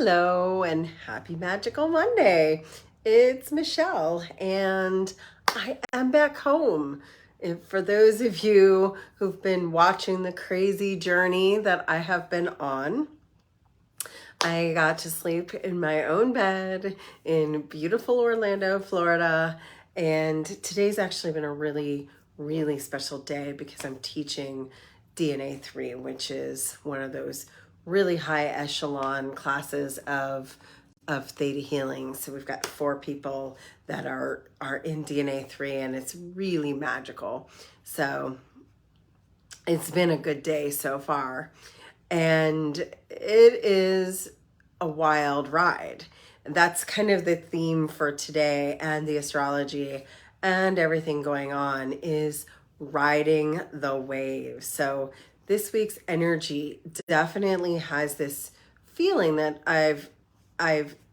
Hello and happy Magical Monday. It's Michelle and I am back home. And for those of you who've been watching the crazy journey that I have been on, I got to sleep in my own bed in beautiful Orlando, Florida. And today's actually been a really special day because I'm teaching DNA 3, which is one of those really high echelon classes of theta healing. So we've got 4 people that are in DNA 3 and it's really magical. So it's been a good day so far. And it is a wild ride. That's kind of the theme for today, and the astrology and everything going on is riding the wave. So this week's energy definitely has this feeling that I've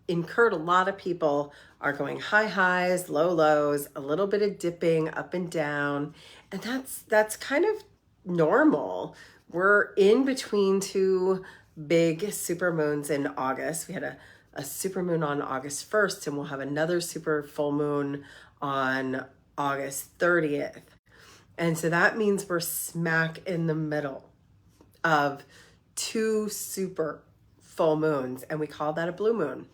incurred. A lot of people are going high highs, low lows, a little bit of dipping up and down, and that's kind of normal. We're in between 2 big supermoons in August. We had a supermoon on August 1st, and we'll have another super full moon on August 30th. And so that means we're smack in the middle of 2 super full moons, and we call that a blue moon.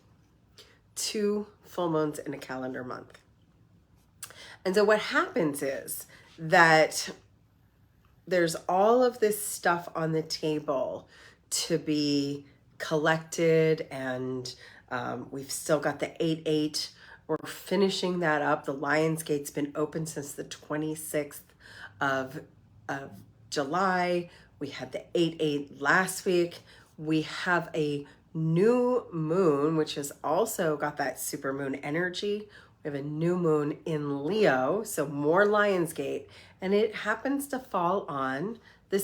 2 full moons in a calendar month. And so what happens is that there's all of this stuff on the table to be collected, and we've still got the 8-8. We're finishing that up. The Lionsgate's been open since the 26th of July. We had the 8-8 last week. We have a new moon, which has also got that supermoon energy. We have a new moon in Leo, so more Lionsgate, and it happens to fall on the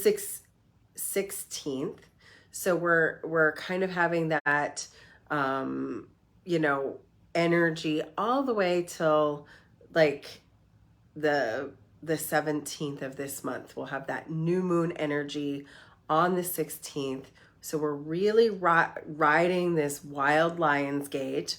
16th. So we're kind of having that, energy all the way till like the 17th of this month. We'll have that new moon energy on the 16th. So we're really riding this wild Lionsgate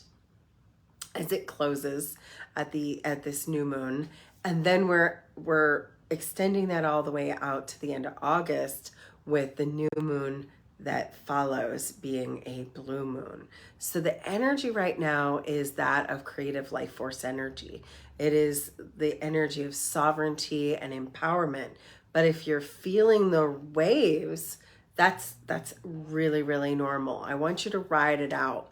as it closes at this new moon, and then we're extending that all the way out to the end of August with the new moon that follows being a blue moon. So the energy right now is that of creative life force energy. It is the energy of sovereignty and empowerment. But if you're feeling the waves, that's really normal. I want you to ride it out.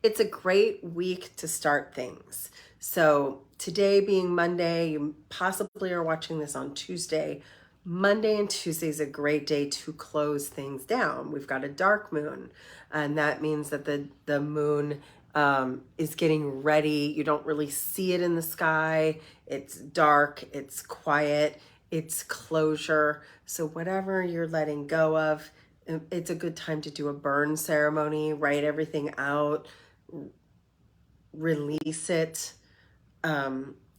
It's a great week to start things. So today being Monday, you possibly are watching this on Tuesday. Monday and Tuesday is a great day to close things down. We've got a dark moon, and that means that the moon is getting ready. You don't really see it in the sky. It's dark, it's quiet, it's closure. So whatever you're letting go of, it's a good time to do a burn ceremony, write everything out, release it.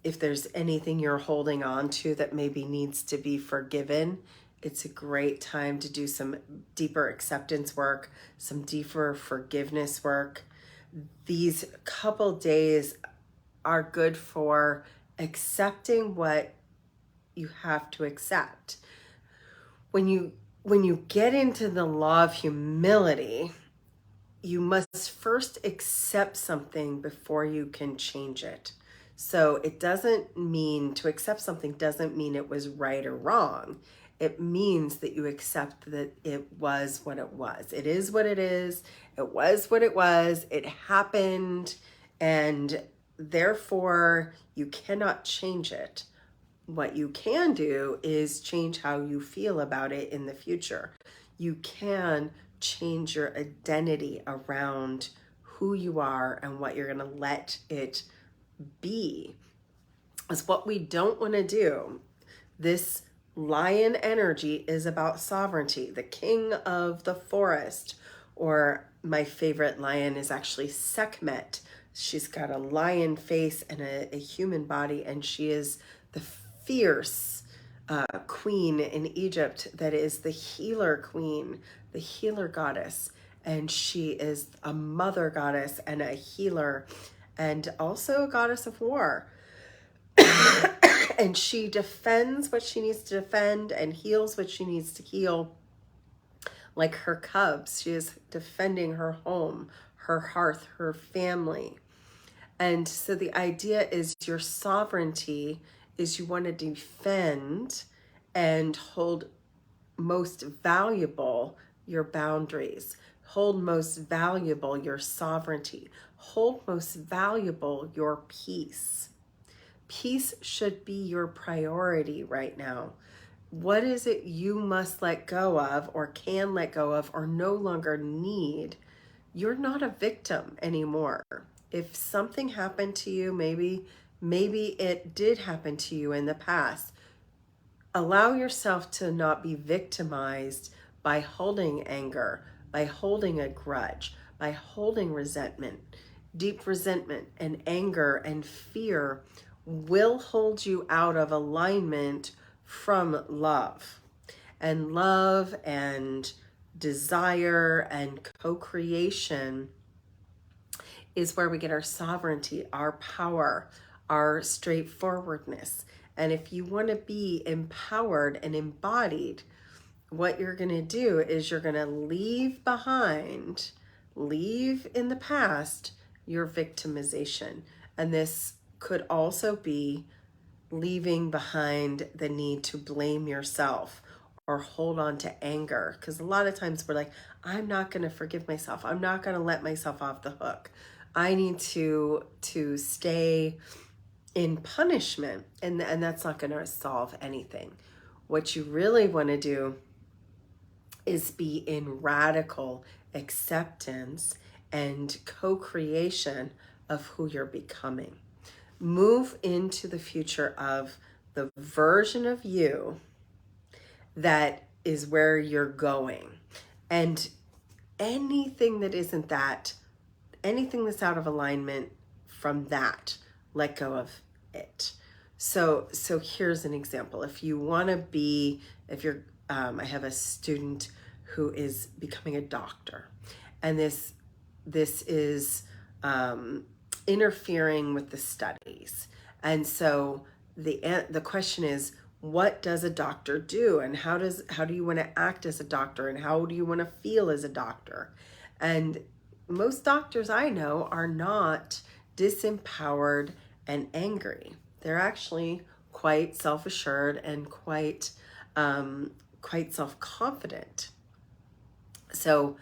If there's anything you're holding on to that maybe needs to be forgiven, it's a great time to do some deeper acceptance work, some deeper forgiveness work. These couple days are good for accepting what you have to accept. When you get into the law of humility, you must first accept something before you can change it. So it doesn't mean, to accept something doesn't mean it was right or wrong. It means that you accept that it was what it was. It is what it is. It was what it was. It happened, and therefore you cannot change it. What you can do is change how you feel about it in the future. You can change your identity around who you are and what you're going to let it be. Is what we don't want to do. This lion energy is about sovereignty, the king of the forest, or my favorite lion is actually Sekhmet. She's got a lion face and a human body, and she is the fierce queen in Egypt that is the healer queen, the healer goddess. and she is a mother goddess and a healer and also a goddess of war. And she defends what she needs to defend and heals what she needs to heal. Like her cubs, she is defending her home, her hearth, her family. And so the idea is your sovereignty is you want to defend and hold most valuable your boundaries, hold most valuable your sovereignty, hold most valuable your peace. Peace should be your priority right now. What is it you must let go of or can let go of or no longer need? You're not a victim anymore. If something happened to you, maybe it did happen to you in the past, allow yourself to not be victimized by holding anger, by holding a grudge, by holding resentment. Deep resentment and anger and fear will hold you out of alignment from love. And love and desire and co-creation is where we get our sovereignty, our power, our straightforwardness. And if you want to be empowered and embodied, what you're going to do is you're going to leave in the past, your victimization. And this could also be leaving behind the need to blame yourself or hold on to anger. Because a lot of times we're like, I'm not going to forgive myself. I'm not going to let myself off the hook. I need to stay in punishment. And that's not going to solve anything. What you really want to do is be in radical acceptance and co-creation of who you're becoming. Move into the future of the version of you that is where you're going. And anything that isn't that, anything that's out of alignment from that, let go of it. So here's an example. If you want to be, I have a student who is becoming a doctor, and this is interfering with the studies. And so the question is, what does a doctor do, and how do you want to act as a doctor, and how do you want to feel as a doctor? And most doctors I know are not disempowered and angry. They're actually quite self-assured and quite self-confident. So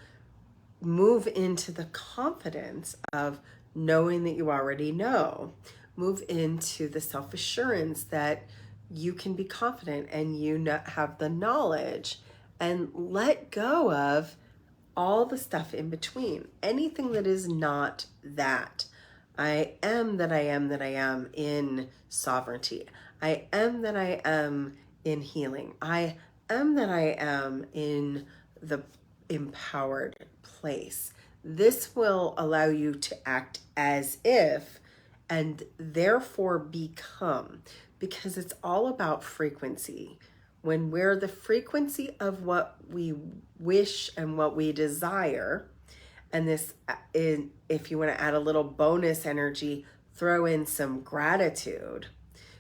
move into the confidence of knowing that you already know. Move into the self-assurance that you can be confident and you have the knowledge, and let go of all the stuff in between. Anything that is not that. I am that I am that I am in sovereignty. I am that I am in healing. I am that I am in the empowered place. This will allow you to act as if and therefore become, because it's all about frequency. When we're the frequency of what we wish and what we desire, and this is, if you want to add a little bonus energy, throw in some gratitude.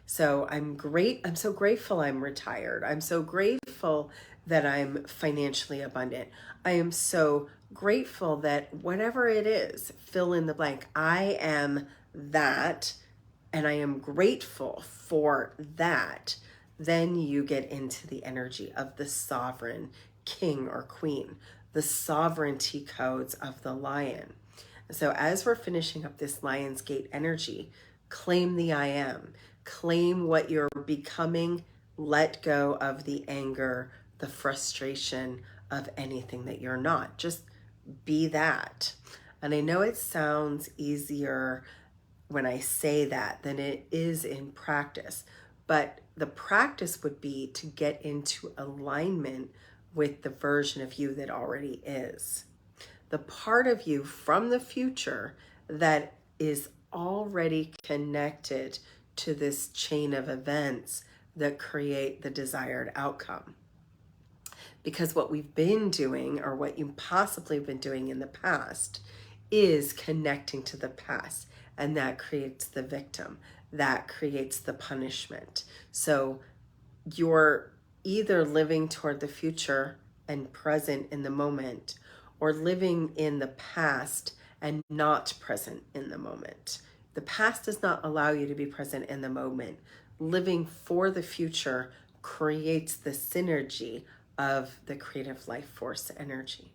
So I'm so grateful I'm retired. I'm so grateful that I'm financially abundant. I am so grateful that whatever it is, fill in the blank. I am that, and I am grateful for that. Then you get into the energy of the sovereign king or queen, the sovereignty codes of the lion. So as we're finishing up this Lion's Gate energy, claim the I am. Claim what you're becoming. Let go of the anger, the frustration of anything that you're not. Just be that. And I know it sounds easier when I say that than it is in practice, but the practice would be to get into alignment with the version of you that already is. The part of you from the future that is already connected to this chain of events that create the desired outcome. Because what we've been doing, or what you possibly have been doing in the past, is connecting to the past. And that creates the victim. That creates the punishment. So you're either living toward the future and present in the moment, or living in the past and not present in the moment. The past does not allow you to be present in the moment. Living for the future creates the synergy of the creative life force energy.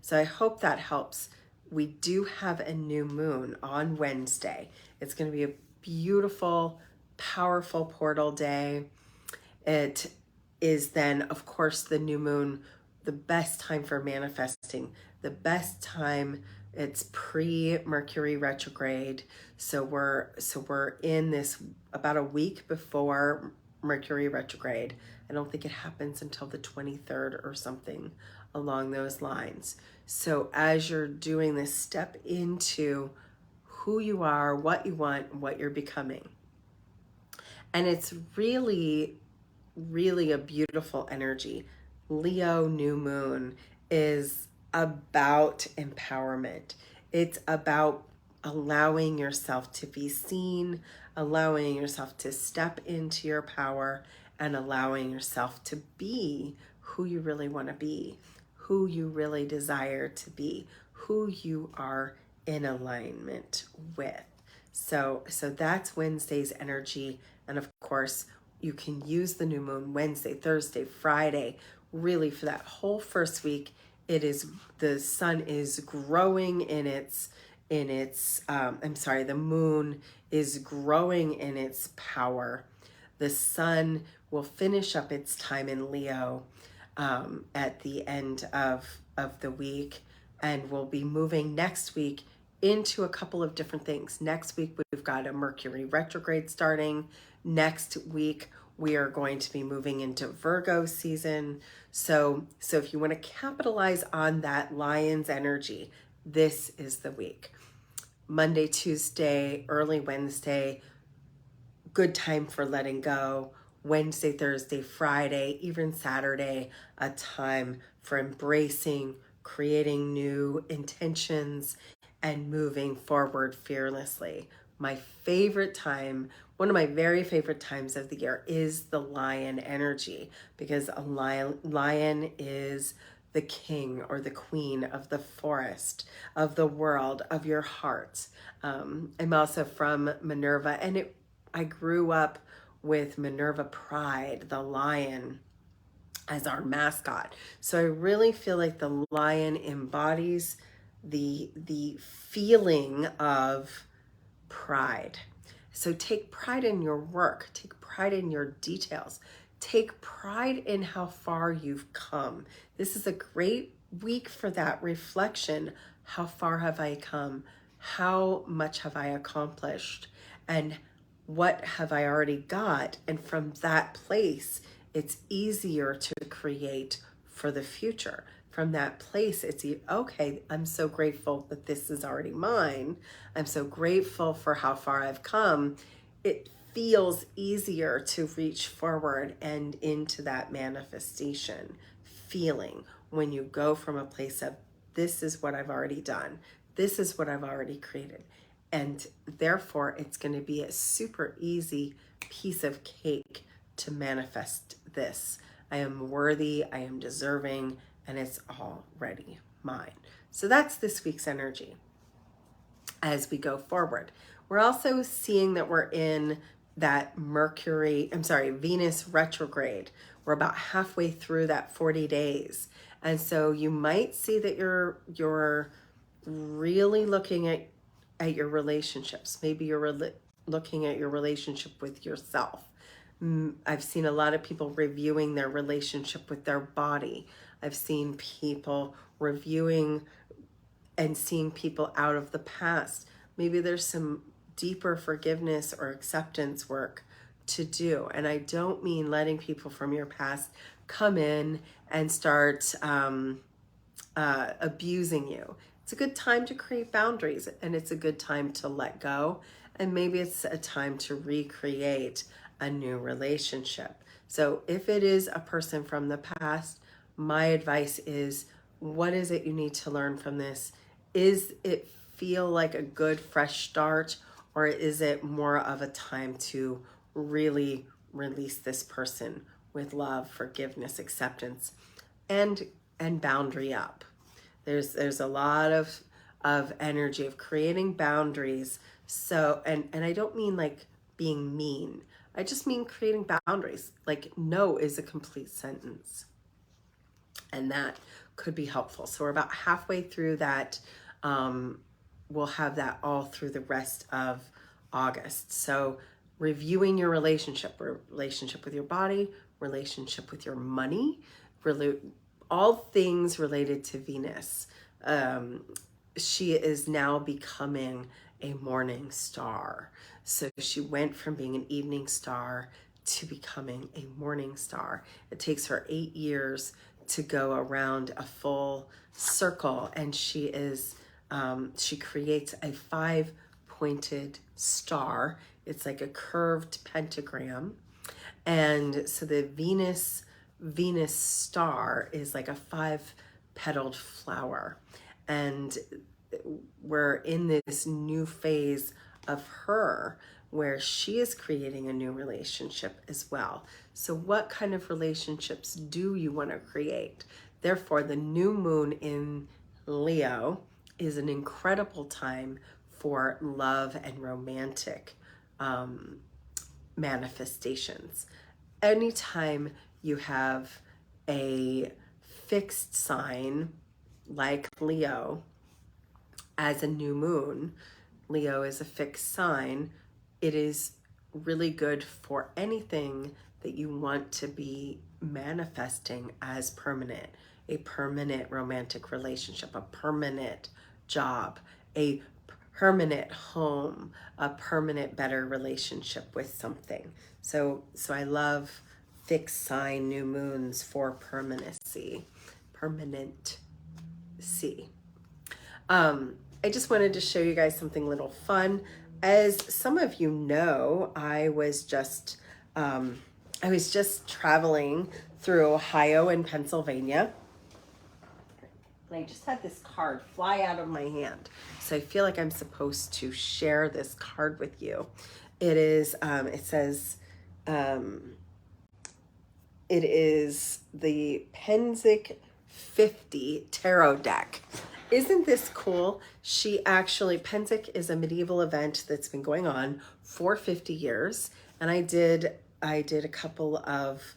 So I hope that helps. We do have a new moon on Wednesday. It's going to be a beautiful, powerful portal day. It is then, of course, the new moon, the best time for manifesting, the best time. It's pre-Mercury retrograde. So we're in this about a week before Mercury retrograde. I don't think it happens until the 23rd or something along those lines. So as you're doing this, step into who you are, what you want, what you're becoming. And it's really a beautiful energy. Leo new moon is about empowerment. It's about allowing yourself to be seen, allowing yourself to step into your power, and allowing yourself to be who you really want to be, who you really desire to be, who you are in alignment with. So that's Wednesday's energy. And of course, you can use the new moon Wednesday, Thursday, Friday, really for that whole first week. The sun is growing the moon is growing in its power. The sun will finish up its time in Leo at the end of the week, and we'll be moving next week into a couple of different things. Next week, we've got a Mercury retrograde starting. Next week, we are going to be moving into Virgo season. So if you want to capitalize on that lion's energy, this is the week. Monday, Tuesday, early Wednesday, good time for letting go. Wednesday, Thursday, Friday, even Saturday, a time for embracing, creating new intentions, and moving forward fearlessly. My favorite time, one of my very favorite times of the year, is the lion energy, because a lion is the king or the queen of the forest, of the world, of your heart. I'm also from Minerva, and I grew up with Minerva Pride, the lion, as our mascot. So I really feel like the lion embodies the feeling of pride. So take pride in your work, take pride in your details, take pride in how far you've come. This is a great week for that reflection. How far have I come? How much have I accomplished? And what have I already got? And from that place, it's easier to create for the future. From that place, it's okay, I'm so grateful that this is already mine. I'm so grateful for how far I've come. It feels easier to reach forward and into that manifestation feeling when you go from a place of, this is what I've already done. This is what I've already created. And therefore, it's going to be a super easy piece of cake to manifest this. I am worthy, I am deserving, and it's already mine. So that's this week's energy as we go forward. We're also seeing that we're in that Venus retrograde. We're about halfway through that 40 days. And so you might see that you're really looking at your relationships. Maybe you're looking at your relationship with yourself. I've seen a lot of people reviewing their relationship with their body. I've seen people reviewing and seeing people out of the past. Maybe there's some deeper forgiveness or acceptance work to do. And I don't mean letting people from your past come in and start abusing you. It's a good time to create boundaries, and it's a good time to let go. And maybe it's a time to recreate a new relationship. So if it is a person from the past, my advice is, what is it you need to learn from this? Is it feel like a good fresh start, or is it more of a time to really release this person with love, forgiveness, acceptance, and boundary up? There's a lot of energy of creating boundaries. So, and I don't mean like being mean. I just mean creating boundaries. Like no is a complete sentence. And that could be helpful. So we're about halfway through that. We'll have that all through the rest of August. So reviewing your relationship with your body, relationship with your money, all things related to Venus. She is now becoming a morning star. So she went from being an evening star to becoming a morning star. It takes her 8 years to go around a full circle, and she creates a 5-pointed star. It's like a curved pentagram. And so the Venus star is like a 5-petaled flower. And we're in this new phase of her where she is creating a new relationship as well. So what kind of relationships do you want to create? Therefore, the new moon in Leo is an incredible time for love and romantic manifestations. Anytime you have a fixed sign like Leo as a new moon, Leo is a fixed sign, it is really good for anything that you want to be manifesting as permanent. A permanent romantic relationship, a permanent job, a permanent home, a permanent better relationship with something. So I love fixed sign new moons for permanency. I just wanted to show you guys something a little fun. As some of you know, I was just traveling through Ohio and Pennsylvania, and I just had this card fly out of my hand. So I feel like I'm supposed to share this card with you. It is, it says, it is the Penzic 50 tarot deck. Isn't this cool? Penzic is a medieval event that's been going on for 50 years. And I did a couple of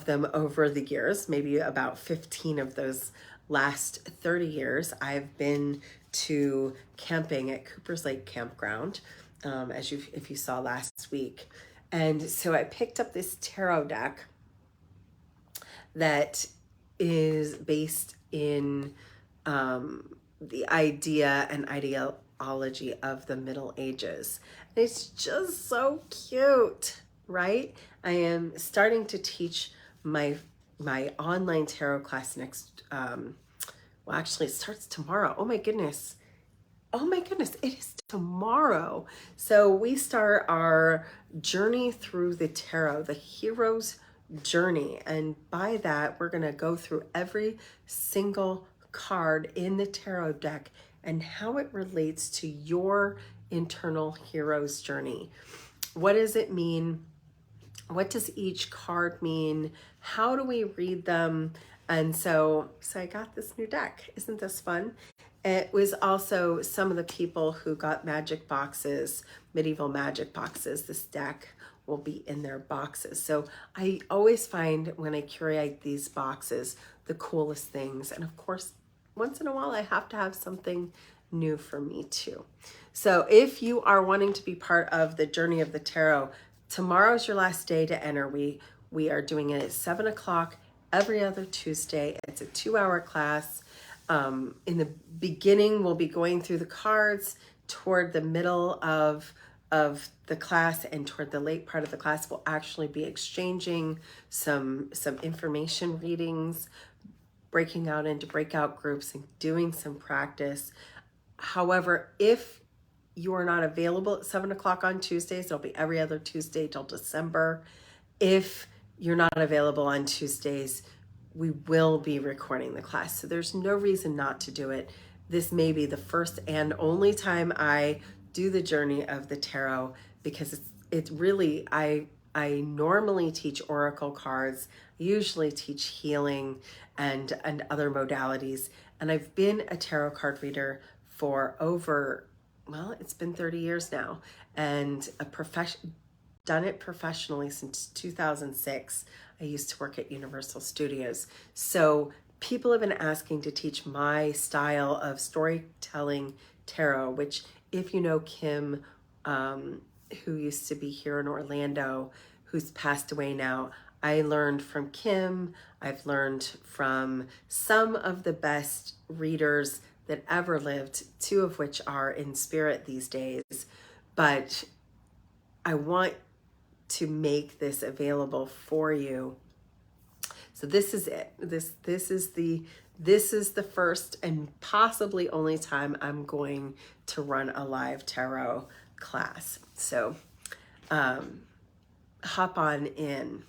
them over the years, maybe about 15 of those last 30 years. I've been to camping at Cooper's Lake Campground, if you saw last week. And so I picked up this tarot deck that is based in the idea and ideology of the Middle Ages. It's just so cute, right? I am starting to teach my online tarot class next, well, actually it starts tomorrow. Oh my goodness, it is tomorrow. So we start our journey through the tarot, the hero's journey. And by that, we're going to go through every single card in the tarot deck and how it relates to your internal hero's journey. What does it mean? What does each card mean? How do we read them? And so I got this new deck. Isn't this fun? It was also some of the people who got magic boxes, medieval magic boxes. This deck will be in their boxes. So I always find when I curate these boxes, the coolest things. And of course, once in a while, I have to have something new for me too. So if you are wanting to be part of the journey of the tarot, tomorrow's your last day to enter. We are doing it at 7 o'clock every other Tuesday. It's a 2-hour class. In the beginning, we'll be going through the cards. Toward the middle of the class and toward the late part of the class, we'll actually be exchanging some information readings, breaking out into breakout groups and doing some practice. However, if you are not available at 7 o'clock on Tuesdays, it'll be every other Tuesday till December. If you're not available on Tuesdays, we will be recording the class. So there's no reason not to do it. This may be the first and only time I do the journey of the tarot, because it's really, I normally teach oracle cards, I usually teach healing and other modalities. And I've been a tarot card reader for over, well, it's been 30 years now, and done it professionally since 2006. I used to work at Universal Studios. So people have been asking to teach my style of storytelling tarot, which, if you know Kim, who used to be here in Orlando, who's passed away now, I learned from Kim. I've learned from some of the best readers that ever lived, two of which are in spirit these days. But I want to make this available for you. So this is it. This is the first and possibly only time I'm going to run a live tarot class. So hop on in.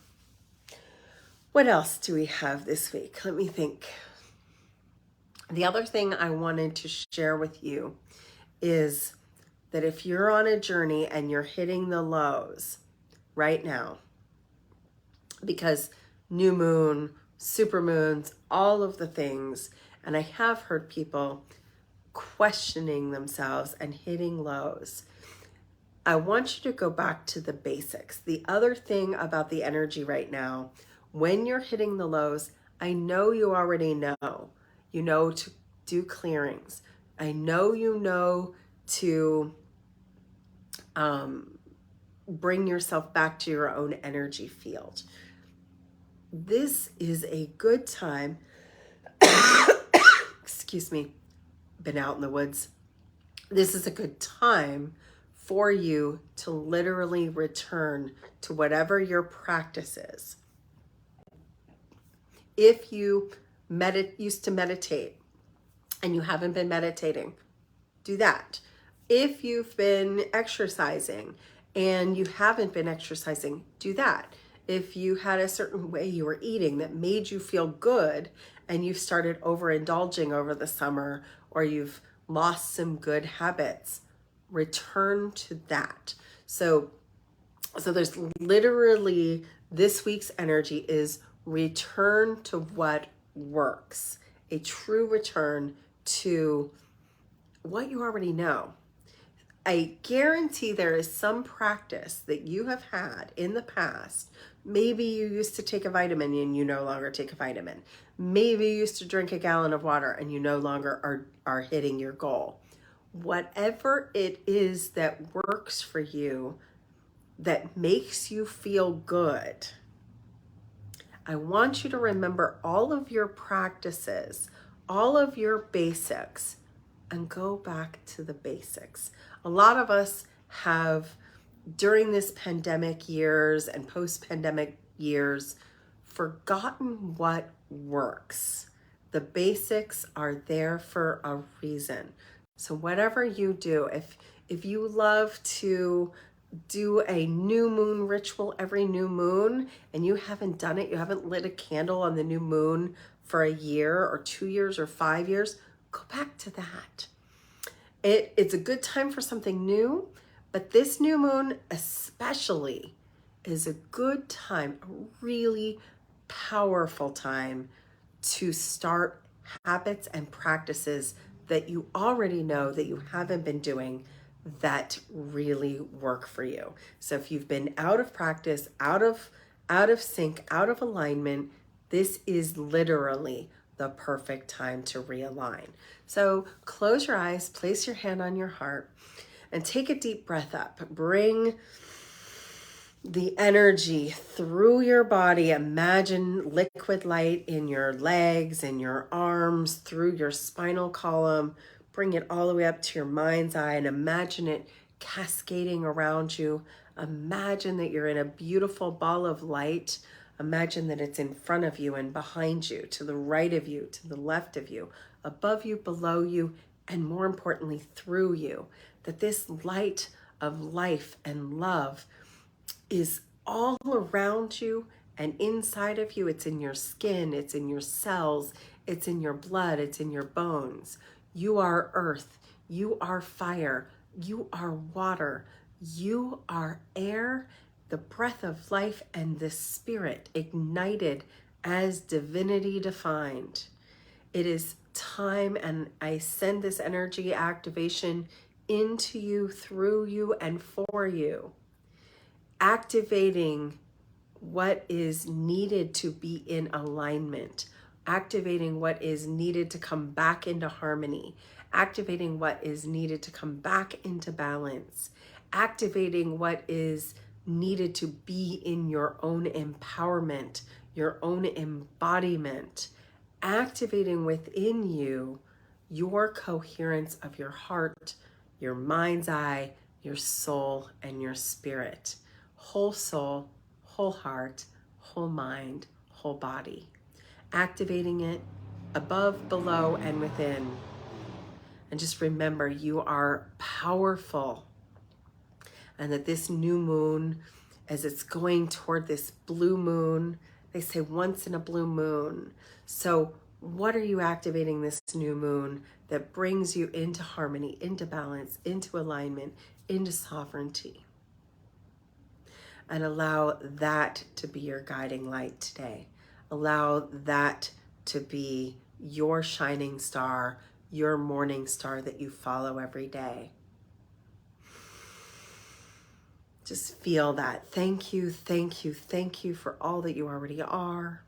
What else do we have this week? Let me think. The other thing I wanted to share with you is that if you're on a journey and you're hitting the lows right now, because new moon, super moons, all of the things, and I have heard people questioning themselves and hitting lows, I want you to go back to the basics. The other thing about the energy right now, when you're hitting the lows, I know you already know. You know to do clearings. I know you know to bring yourself back to your own energy field. This is a good time. Excuse me, been out in the woods. This is a good time for you to literally return to whatever your practice is. If you used to meditate and you haven't been meditating, do that. If you've been exercising and you haven't been exercising, do that. If you had a certain way you were eating that made you feel good and you've started overindulging over the summer, or you've lost some good habits, return to that. So there's literally, this week's energy is return to what works, a true return to what you already know. I guarantee there is some practice that you have had in the past. Maybe you used to take a vitamin and you no longer take a vitamin. Maybe you used to drink a gallon of water and you no longer are hitting your goal. Whatever it is that works for you, that makes you feel good, I want you to remember all of your practices, all of your basics, and go back to the basics. A lot of us have, during this pandemic years and post-pandemic years, forgotten what works. The basics are there for a reason. So whatever you do, if you love to do a new moon ritual every new moon and you haven't done it, you haven't lit a candle on the new moon for a year or 2 years or 5 years, go back to that. It's a good time for something new, but this new moon especially is a good time, a really powerful time to start habits and practices that you already know that you haven't been doing that really work for you. So if you've been out of practice, out of sync, out of alignment, this is literally the perfect time to realign. So close your eyes, place your hand on your heart, and take a deep breath up. Bring the energy through your body. Imagine liquid light in your legs and your arms, through your spinal column. Bring it all the way up to your mind's eye and imagine it cascading around you. Imagine that you're in a beautiful ball of light. Imagine that it's in front of you and behind you, to the right of you, to the left of you, above you, below you, and more importantly, through you. That this light of life and love is all around you And inside of you, it's in your skin, it's in your cells, it's in your blood, it's in your bones. You are earth, you are fire, you are water, you are air, the breath of life, and the spirit ignited as divinity defined. It is time, and I send this energy activation into you, through you, and for you, activating what is needed to be in alignment, activating what is needed to come back into harmony, activating what is needed to come back into balance, activating what is needed to be in your own empowerment, your own embodiment, activating within you your coherence of your heart, your mind's eye, your soul, and your spirit. Whole soul, whole heart, whole mind, whole body. Activating it above, below, and within. And just remember, you are powerful. And that this new moon, as it's going toward this blue moon, they say once in a blue moon. So what are you activating this new moon that brings you into harmony, into balance, into alignment, into sovereignty? And allow that to be your guiding light today. Allow that to be your shining star, your morning star that you follow every day. Just feel that. Thank you, thank you, thank you for all that you already are.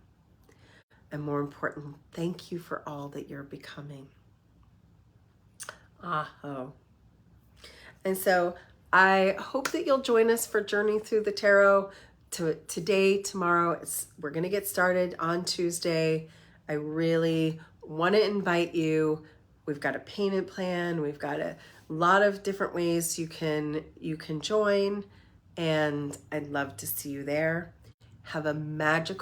And more important, thank you for all that you're becoming. Aho. And so I hope that you'll join us for Journey Through the Tarot today, tomorrow. We're going to get started on Tuesday. I really want to invite you. We've got a payment plan. We've got a lot of different ways you can join, and I'd love to see you there. Have a magical